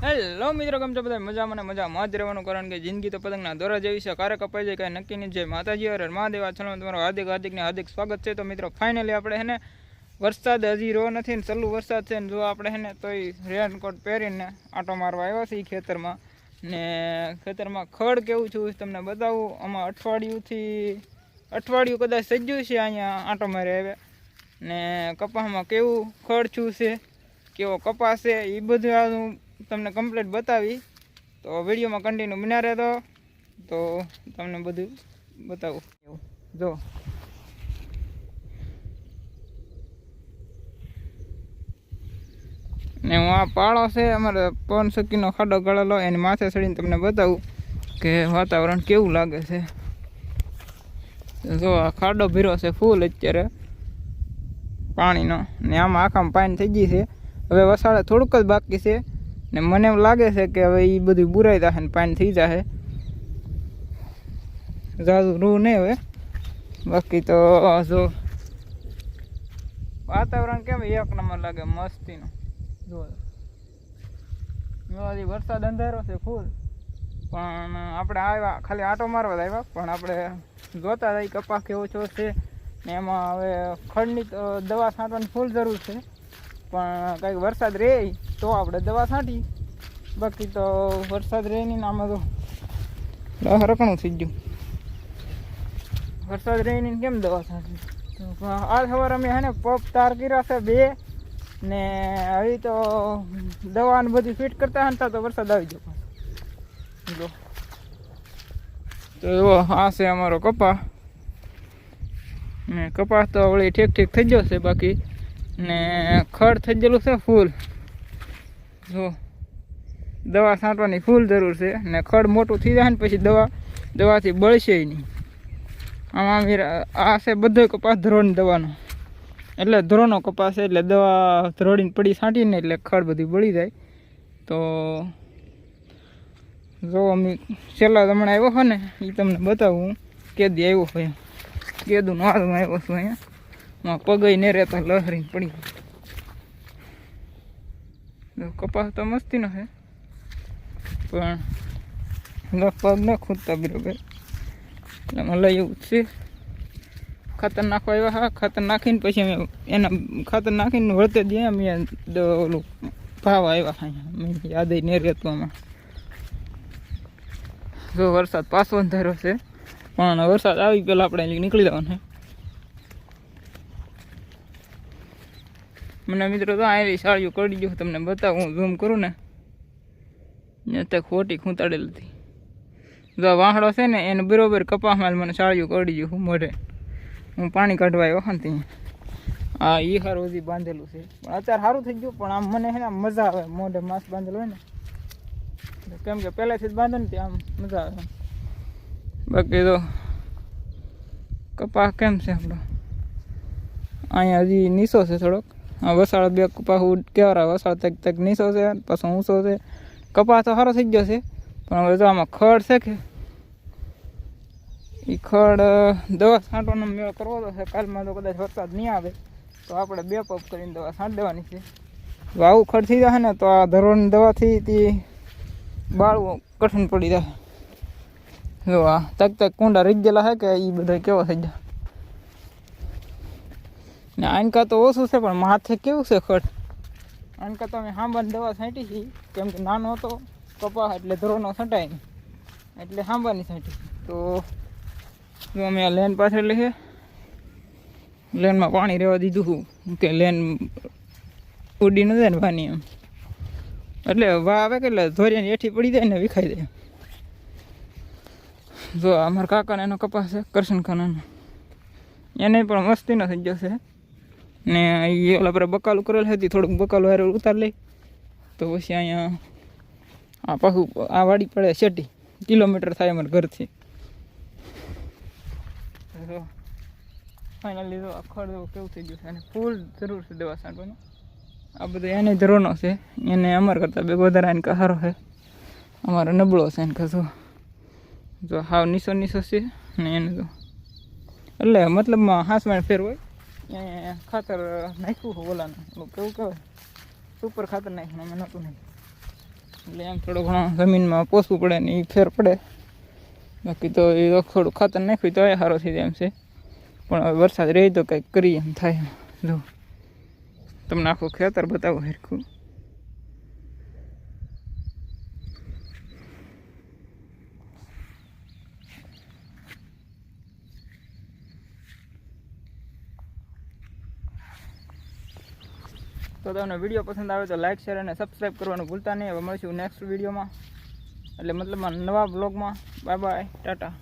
Hello મિત્રો, કેમ છો બધા? મજામાં મજામાં જ રહેવાનું, કારણ કે જિંદગી તો પતંગના દોરા જેવી છે, ક્યારે કપાઈ જાય કાંઈ નક્કી નહીં. જય માતાજી, હર મહાદેવ. ચલો, તમારું હાર્દિક સ્વાગત છે. તો મિત્રો ફાઇનલી આપણે હેને વરસાદ હજી રો નથી ને ચાલુ વરસાદ છે ને જો આપણે હેને તોય રેનકોટ પહેરીને આંટો મારવા આવ્યા છીએ ખેતરમાં. ને ખેતરમાં ખડ કેવું છું તમને બતાવું. આમાં અઠવાડિયું કદાચ સજ્જું છે અહીંયા આંટો મારી આવ્યા. ને કપાસમાં કેવું ખડ છું છે, કેવો કપાસ છે, એ બધું તમને કમ્પ્લીટ બતાવી. તો વિડીયોમાં કન્ટિન્યુ બન્યા રહેતો તો તમને બધું બતાવું. જો ને હું આ પાળો છે અમારે પવન સખીનો ખાડો ગળેલો, એની માથે ચડીને તમને બતાવું કે વાતાવરણ કેવું લાગે છે. જો આ ખાડો ભીરો છે ફૂલ અત્યારે પાણીનો, ને આમાં આખામાં પાણી થઈ ગઈ છે. હવે વસાડે થોડુંક જ બાકી છે ને મને એમ લાગે છે કે હવે એ બધું બુરાઈ જશે ને પાણી થઈ જશે. જાજુ રૂ નહીં હવે, બાકી તો જો વાતાવરણ કેમ એક નંબર લાગે, મસ્તીનું. જો હજી વરસાદ અંધારો છે ફૂલ, પણ આપણે આવ્યા ખાલી આંટો મારવા જ આવ્યા, પણ આપણે જોતા રહી કપાસ કેવો છો છે. ને એમાં હવે ખડની તો દવા છાંટવાની ફૂલ જરૂર છે, પણ કંઈક વરસાદ રહે તો આપણે દવા છાંટી, બાકી તો વરસાદ રહે નહીં. આમાં તો રકણું થઈ ગયું, વરસાદ રહે નહીં કેમ દવા છાંટી. આજ સવારે અમે હે ને પપ તાર કર્યા છે 2, ને હવે તો દવા ને બધી ફિટ કરતા હતા તો વરસાદ આવી ગયો. જો તો એવો આ છે અમારો કપા, ને કપાસ તો વળી ઠીક થઈ ગયો છે, બાકી ને ખડ થઈ ગયેલું છે ફૂલ. જો દવા છાંટવાની ફૂલ જરૂર છે, ને ખડ મોટું થઈ જાય ને પછી દવાથી બળશે નહીં. આમાં આ છે બધો કપાસ ધ્રોની દવાનો, એટલે ધ્રોનો કપાસ છે, એટલે દવા ધ્રોડીને પડી છાંટીને એટલે ખડ બધી બળી જાય. તો જો અમે છેલ્લા હમણાં આવ્યો હોય ને એ તમને બતાવું કેદી આવ્યો હોય. કેદું હાથમાં આવ્યો છું અહીંયા, પગઈ ને રહેતા લહરીને પડી. કપાસ તો મસ્તીનો છે, પણ પગ ન ખૂદતા બરોબર, એટલે મને લઈ એવું છે. ખાતર નાખવા આવ્યા, હા ખાતર નાખીને પછી અમે એના ખાતર નાખીને વળતે દઈએ અમે ઓલું ભાવ આવ્યા અહીંયા, યાદ નહીં રહેતું આમાં. જો વરસાદ પાછો અંધારો છે, પણ વરસાદ આવી પહેલાં આપણે નીકળી જવાનું. મને મિત્રો તો આવી સાડીઓ કરી ગયું, તમને બતાવું હું ઝૂમ કરું ને ત્યાં ખોટી ખૂંતાડેલી હતી. જો વાહડો છે ને એને બરોબર કપાસમાં મને સાડીઓ કરી ગયું. હું મોઢે હું પાણી કાઢવા આવ્યો હા ત્યાં, હા એ સારું હજી બાંધેલું છે, પણ અત્યારે સારું થઈ ગયું. પણ આમ મને છે ને મજા આવે મોઢે માસ્ક બાંધેલું હોય ને, કેમ કે પહેલાંથી જ બાંધે ને ત્યાં આમ મજા આવે. બાકી તો કપાસ કેમ છે આપણો અહીંયા હજી નીચો છે થોડોક. હા વસાળ 2 કપાસ કેવરા વસાળ તક નીચો છે, પાછો ઊંચો છે. કપાસ તો સારો થઈ ગયો છે, પણ હવે તો આમાં ખડ છે કે એ ખડ દવા છાંટવાનો મેળ કરવો તો છે. કાલમાં તો કદાચ વરસાદ નહીં આવે તો આપણે 2 પંપ કરીને દવા છાંટી દેવાની છે. જો આવું ખડ થઈ જશે ને તો આ ધરોની દવાથી તે બાળવું કઠિન પડી જાય. જો આ તક કુંડા રહી ગયેલા છે કે એ બધા કેવો થઈ જાય. ને આનકા તો ઓછું છે, પણ માથે કેવું છે ખડ. આનકા તો અમે હાંબાની દવા છાંટી છે, કેમ કે નાનો હતો કપાસ એટલે ધરોનો છંટાય નહીં, એટલે હાંબાની છાંટી. તો જો અમે આ લેન પાછળ છે, લેનમાં પાણી રહેવા દીધું કે લેન ઉડી ન જાય ને પાણી એમ, એટલે વાહ આવે કે એટલે ધોરિયાની હેઠી પડી જાય ને વિખાઈ જાય. જો અમારા કાકાને એનો કપાસ છે કરશન ખાનાનો, એને પણ મસ્તીનો થઈ ગયો છે. ને એ ઓલા પર બકાલું કરેલ હતી, થોડુંક બકાલું હારે ઉતાર લઈ તો પછી અહીંયા આ પાછું આ વાડી પડે શેટી કિલોમીટર થાય અમારા ઘરથી. ફાઇનલી જો ખડ કેવું થઈ ગયું છે, અને ફૂલ જરૂર છે દવા છાંટવાનું. આ બધું એને ધરોનો છે, એને અમારા કરતાં વધારે એને સારો છે, અમારો નબળો છે એને કશો. જો હાવ નીચો છે ને એને તો એટલે મતલબમાં હાંસમાં ફેર હોય એ ખાતર નાખ્યું ઓલાનું કેવું કહેવાય સુપર ખાતર નાખ્યું, અમે નહોતું નહીં. એટલે એમ થોડું ઘણું જમીનમાં પોસવું પડે ને એ ફેર પડે. બાકી તો એ થોડું ખાતર નાખ્યું તો એ સારો થઈ જાય એમ છે. પણ હવે વરસાદ રહે તો કંઈક કરીએ એમ થાય. જો તમને આખું ખેતર બતાવું હરખું. તો તમને વિડીયો પસંદ આવે તો લાઇક શેર અને સબસ્ક્રાઈબ કરવાનું ભૂલતા નહીં. હવે મળીશું નેક્સ્ટ વિડીયોમાં, એટલે મતલબ નવા બ્લોગમાં. Bye bye, Tata.